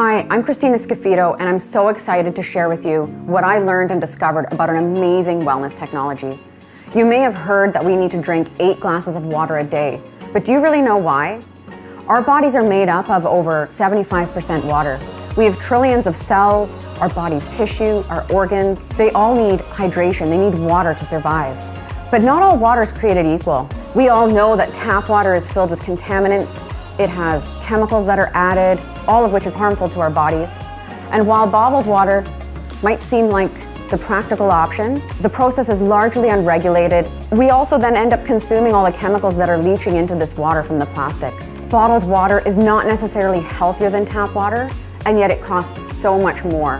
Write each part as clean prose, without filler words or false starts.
Hi, I'm Christina Scafito, and I'm so excited to share with you what I learned and discovered about an amazing wellness technology. You may have heard that we need to drink 8 glasses of water a day, but do you really know why? Our bodies are made up of over 75% water. We have trillions of cells, our body's tissue, our organs. They all need hydration. They need water to survive. But not all water is created equal. We all know that tap water is filled with contaminants. It has chemicals that are added, all of which is harmful to our bodies. And while bottled water might seem like the practical option, the process is largely unregulated. We also then end up consuming all the chemicals that are leaching into this water from the plastic. Bottled water is not necessarily healthier than tap water, and yet it costs so much more.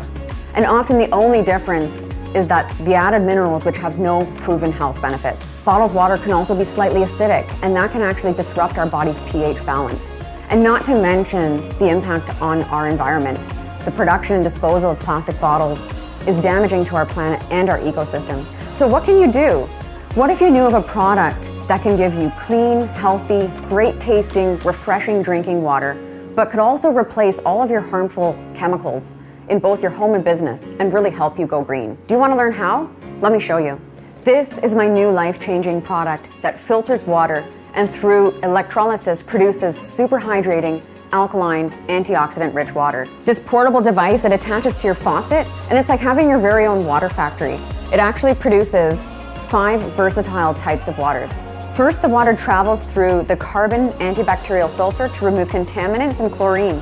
And often the only difference is that the added minerals which have no proven health benefits. Bottled water can also be slightly acidic, and that can actually disrupt our body's pH balance. And not to mention the impact on our environment. The production and disposal of plastic bottles is damaging to our planet and our ecosystems. So what can you do? What if you knew of a product that can give you clean, healthy, great tasting, refreshing drinking water, but could also replace all of your harmful chemicals in both your home and business and really help you go green? Do you want to learn how? Let me show you. This is my new life-changing product that filters water and through electrolysis produces super hydrating, alkaline, antioxidant-rich water. This portable device, it attaches to your faucet, and it's like having your very own water factory. It actually produces 5 versatile types of waters. First, the water travels through the carbon antibacterial filter to remove contaminants and chlorine,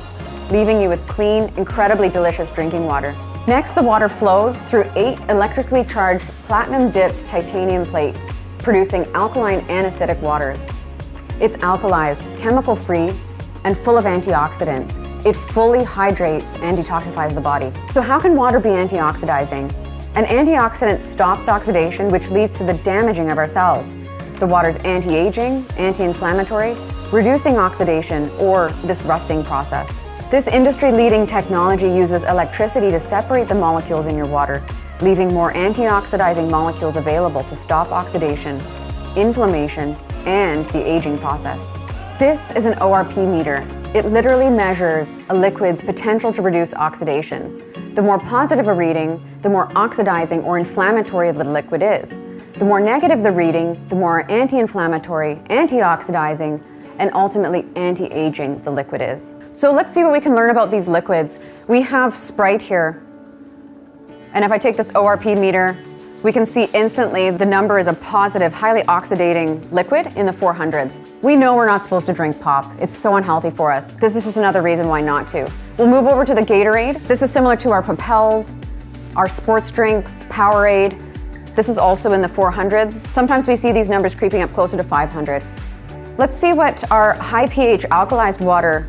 leaving you with clean, incredibly delicious drinking water. Next, the water flows through 8 electrically charged platinum-dipped titanium plates, producing alkaline and acidic waters. It's alkalized, chemical-free, and full of antioxidants. It fully hydrates and detoxifies the body. So how can water be antioxidizing? An antioxidant stops oxidation, which leads to the damaging of our cells. The water's anti-aging, anti-inflammatory, reducing oxidation or this rusting process. This industry-leading technology uses electricity to separate the molecules in your water, leaving more antioxidizing molecules available to stop oxidation, inflammation, and the aging process. This is an ORP meter. It literally measures a liquid's potential to reduce oxidation. The more positive a reading, the more oxidizing or inflammatory the liquid is. The more negative the reading, the more anti-inflammatory, antioxidizing, and ultimately anti-aging the liquid is. So let's see what we can learn about these liquids. We have Sprite here. And if I take this ORP meter, we can see instantly the number is a positive, highly oxidating liquid in the 400s. We know we're not supposed to drink pop. It's so unhealthy for us. This is just another reason why not to. We'll move over to the Gatorade. This is similar to our Propels, our sports drinks, Powerade. This is also in the 400s. Sometimes we see these numbers creeping up closer to 500. Let's see what our high pH alkalized water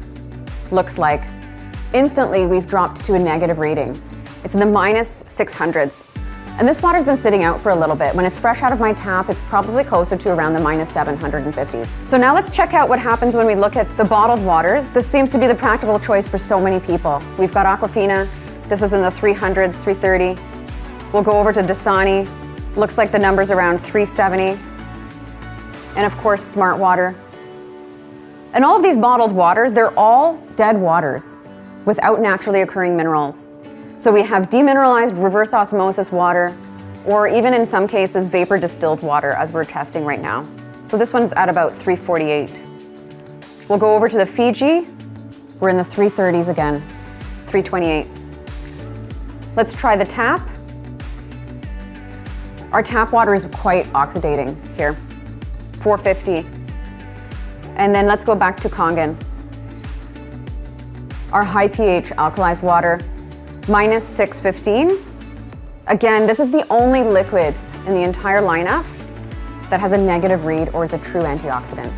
looks like. Instantly, we've dropped to a negative reading. It's in the minus 600s. And this water's been sitting out for a little bit. When it's fresh out of my tap, it's probably closer to around the minus 750s. So now let's check out what happens when we look at the bottled waters. This seems to be the practical choice for so many people. We've got Aquafina. This is in the 300s, 330. We'll go over to Dasani. Looks like the number's around 370. And of course, Smart Water. And all of these bottled waters, they're all dead waters without naturally occurring minerals. So we have demineralized reverse osmosis water, or even in some cases, vapor distilled water, as we're testing right now. So this one's at about 348. We'll go over to the Fiji. We're in the 330s again, 328. Let's try the tap. Our tap water is quite oxidating here. 450. And then let's go back to Kangen. Our high pH alkalized water, minus 615. Again, this is the only liquid in the entire lineup that has a negative read or is a true antioxidant.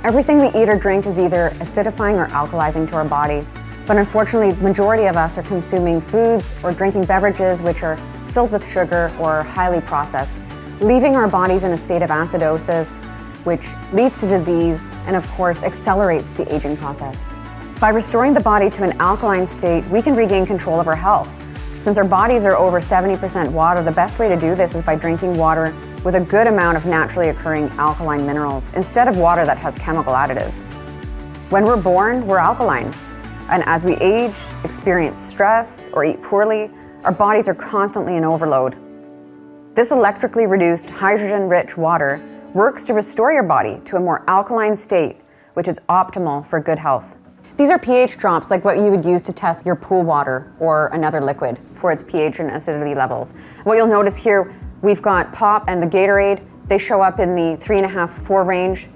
Everything we eat or drink is either acidifying or alkalizing to our body. But unfortunately, the majority of us are consuming foods or drinking beverages which are filled with sugar or highly processed, leaving our bodies in a state of acidosis, which leads to disease and of course accelerates the aging process. By restoring the body to an alkaline state, we can regain control of our health. Since our bodies are over 70% water, the best way to do this is by drinking water with a good amount of naturally occurring alkaline minerals, instead of water that has chemical additives. When we're born, we're alkaline. And as we age, experience stress, or eat poorly, our bodies are constantly in overload. This electrically reduced, hydrogen-rich water works to restore your body to a more alkaline state, which is optimal for good health. These are pH drops like what you would use to test your pool water or another liquid for its pH and acidity levels. What you'll notice here, we've got Pop and the Gatorade. They show up in the 3.5, 4 range.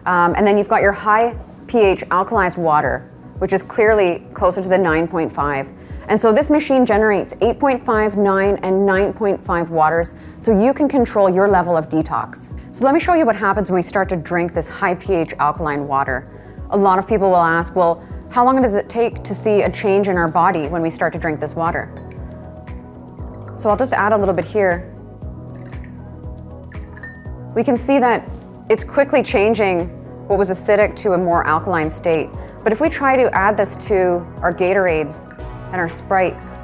And then you've got your high pH alkalized water, which is clearly closer to the 9.5. And so this machine generates 8.5, 9, and 9.5 waters, so you can control your level of detox. So let me show you what happens when we start to drink this high pH alkaline water. A lot of people will ask, well, how long does it take to see a change in our body when we start to drink this water? So I'll just add a little bit here. We can see that it's quickly changing what was acidic to a more alkaline state. But if we try to add this to our Gatorades and our Sprites,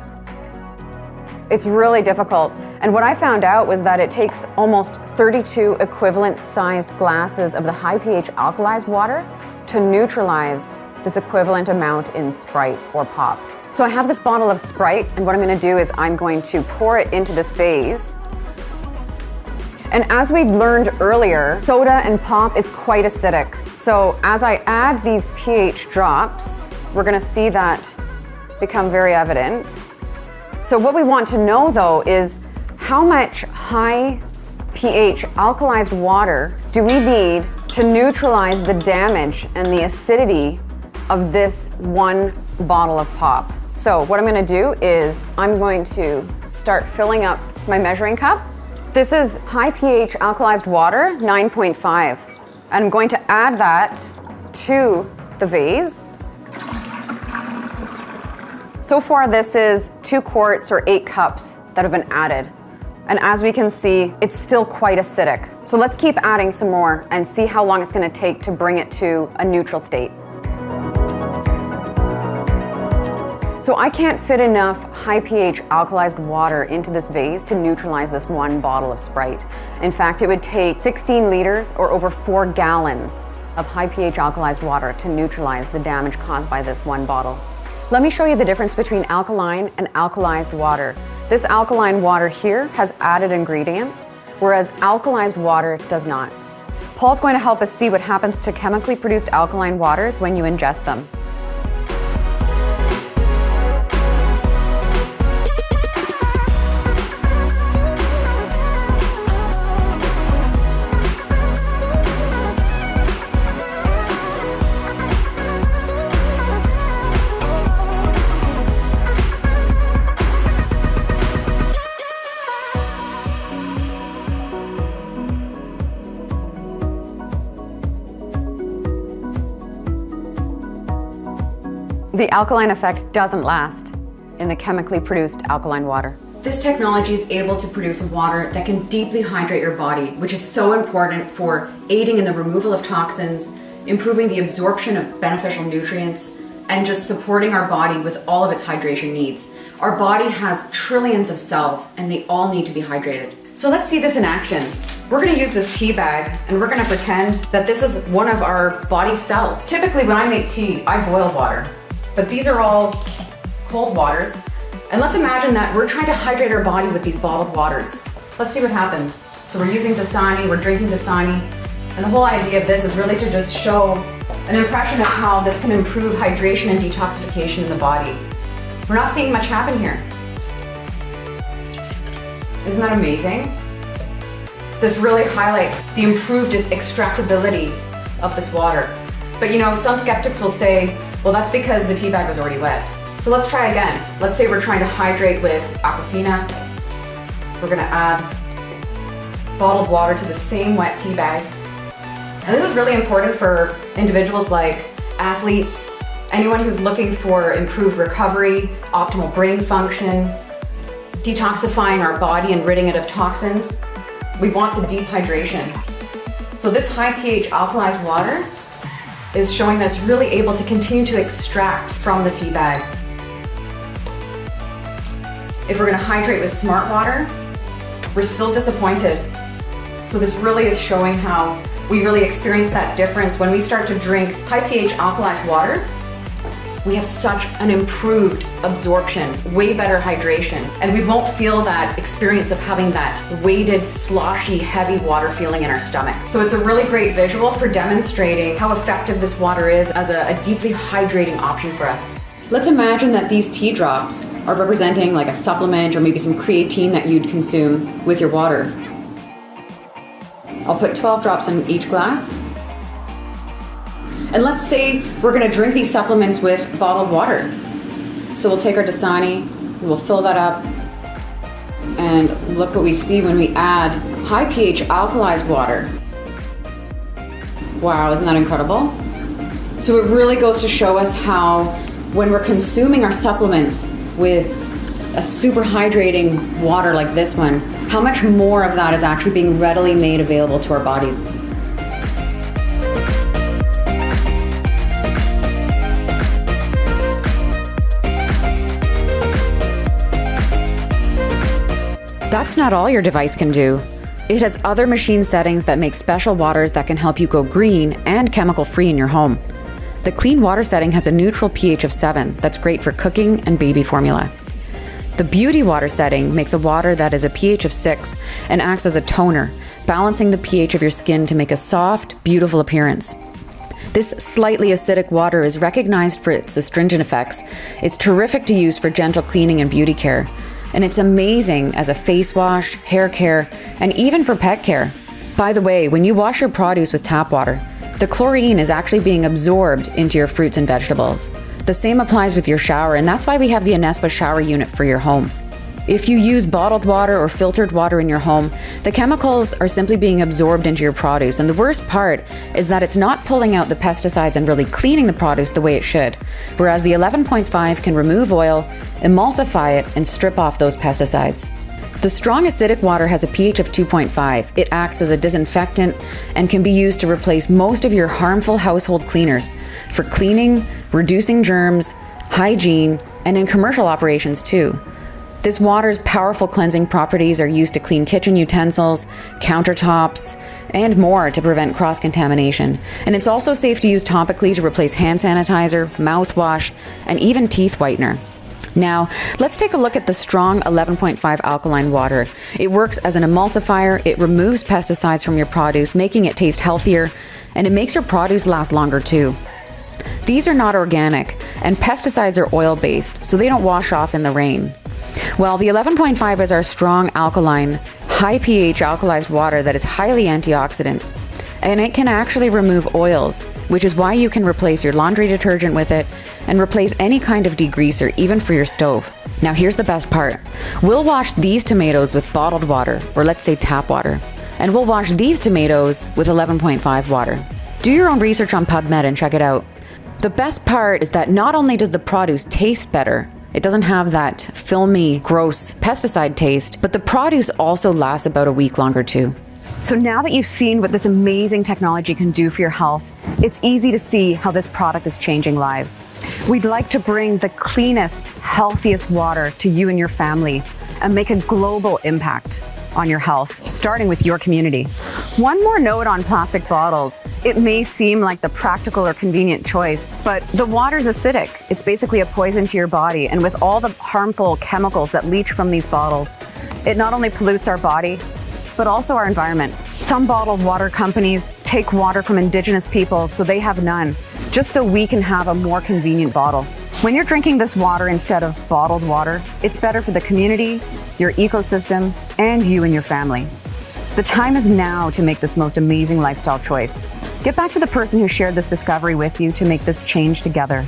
it's really difficult. And what I found out was that it takes almost 32 equivalent sized glasses of the high pH alkalized water to neutralize this equivalent amount in Sprite or Pop. So I have this bottle of Sprite, and what I'm going to do is I'm going to pour it into this vase. And as we learned earlier, soda and Pop is quite acidic. So as I add these pH drops, we're going to see that become very evident. So what we want to know though is how much high pH alkalized water do we need to neutralize the damage and the acidity of this one bottle of Pop. So what I'm going to do is I'm going to start filling up my measuring cup. This is high pH alkalized water, 9.5. I'm going to add that to the vase. So far this is 2 quarts or 8 cups that have been added. And as we can see, it's still quite acidic. So let's keep adding some more and see how long it's going to take to bring it to a neutral state. So I can't fit enough high pH alkalized water into this vase to neutralize this one bottle of Sprite. In fact, it would take 16 liters or over 4 gallons of high pH alkalized water to neutralize the damage caused by this one bottle. Let me show you the difference between alkaline and alkalized water. This alkaline water here has added ingredients, whereas alkalized water does not. Paul's going to help us see what happens to chemically produced alkaline waters when you ingest them. The alkaline effect doesn't last in the chemically produced alkaline water. This technology is able to produce water that can deeply hydrate your body, which is so important for aiding in the removal of toxins, improving the absorption of beneficial nutrients, and just supporting our body with all of its hydration needs. Our body has trillions of cells and they all need to be hydrated. So let's see this in action. We're going to use this tea bag and we're going to pretend that this is one of our body cells. Typically when I make tea, I boil water. But these are all cold waters. And let's imagine that we're trying to hydrate our body with these bottled waters. Let's see what happens. So we're using Dasani, we're drinking Dasani. And the whole idea of this is really to just show an impression of how this can improve hydration and detoxification in the body. We're not seeing much happen here. Isn't that amazing? This really highlights the improved extractability of this water. But you know, some skeptics will say, well, that's because the tea bag was already wet. So let's try again. Let's say we're trying to hydrate with Aquafina. We're gonna add bottled water to the same wet tea bag. And this is really important for individuals like athletes, anyone who's looking for improved recovery, optimal brain function, detoxifying our body and ridding it of toxins. We want the deep hydration. So this high pH alkalized water is showing that it's really able to continue to extract from the tea bag. If we're going to hydrate with smart water, we're still disappointed. So this really is showing how we really experience that difference when we start to drink high pH alkalized water. we have such an improved absorption, way better hydration, and we won't feel that experience of having that weighted, sloshy, heavy water feeling in our stomach. So it's a really great visual for demonstrating how effective this water is as a deeply hydrating option for us. Let's imagine that these tea drops are representing like a supplement or maybe some creatine that you'd consume with your water. I'll put 12 drops in each glass. And let's say we're gonna drink these supplements with bottled water. So we'll take our Dasani, we'll fill that up, and look what we see when we add high pH alkalized water. Wow, isn't that incredible? So it really goes to show us how when we're consuming our supplements with a super hydrating water like this one, how much more of that is actually being readily made available to our bodies. That's not all your device can do. It has other machine settings that make special waters that can help you go green and chemical-free in your home. The clean water setting has a neutral pH of 7 that's great for cooking and baby formula. The beauty water setting makes a water that is a pH of 6 and acts as a toner, balancing the pH of your skin to make a soft, beautiful appearance. This slightly acidic water is recognized for its astringent effects. It's terrific to use for gentle cleaning and beauty care. And it's amazing as a face wash, hair care, and even for pet care. By the way, when you wash your produce with tap water, the chlorine is actually being absorbed into your fruits and vegetables. The same applies with your shower, and that's why we have the Enagic shower unit for your home. If you use bottled water or filtered water in your home, the chemicals are simply being absorbed into your produce, and the worst part is that it's not pulling out the pesticides and really cleaning the produce the way it should, whereas the 11.5 can remove oil, emulsify it, and strip off those pesticides. The strong acidic water has a pH of 2.5. It acts as a disinfectant and can be used to replace most of your harmful household cleaners for cleaning, reducing germs, hygiene, and in commercial operations too. This water's powerful cleansing properties are used to clean kitchen utensils, countertops, and more to prevent cross-contamination. And it's also safe to use topically to replace hand sanitizer, mouthwash, and even teeth whitener. Now, let's take a look at the strong 11.5 alkaline water. It works as an emulsifier, it removes pesticides from your produce, making it taste healthier, and it makes your produce last longer too. These are not organic, and pesticides are oil-based, so they don't wash off in the rain. Well, the 11.5 is our strong alkaline, high pH alkalized water that is highly antioxidant, and it can actually remove oils, which is why you can replace your laundry detergent with it and replace any kind of degreaser, even for your stove. Now here's the best part. We'll wash these tomatoes with bottled water, or let's say tap water, and we'll wash these tomatoes with 11.5 water. Do your own research on PubMed and check it out. The best part is that not only does the produce taste better, it doesn't have that filmy, gross pesticide taste, but the produce also lasts about a week longer too. So now that you've seen what this amazing technology can do for your health, it's easy to see how this product is changing lives. We'd like to bring the cleanest, healthiest water to you and your family and make a global impact on your health, starting with your community. One more note on plastic bottles. It may seem like the practical or convenient choice, but the water's acidic. It's basically a poison to your body, and with all the harmful chemicals that leach from these bottles, it not only pollutes our body, but also our environment. Some bottled water companies take water from indigenous peoples so they have none, just so we can have a more convenient bottle. When you're drinking this water instead of bottled water, it's better for the community, your ecosystem, and you and your family. The time is now to make this most amazing lifestyle choice. Get back to the person who shared this discovery with you to make this change together.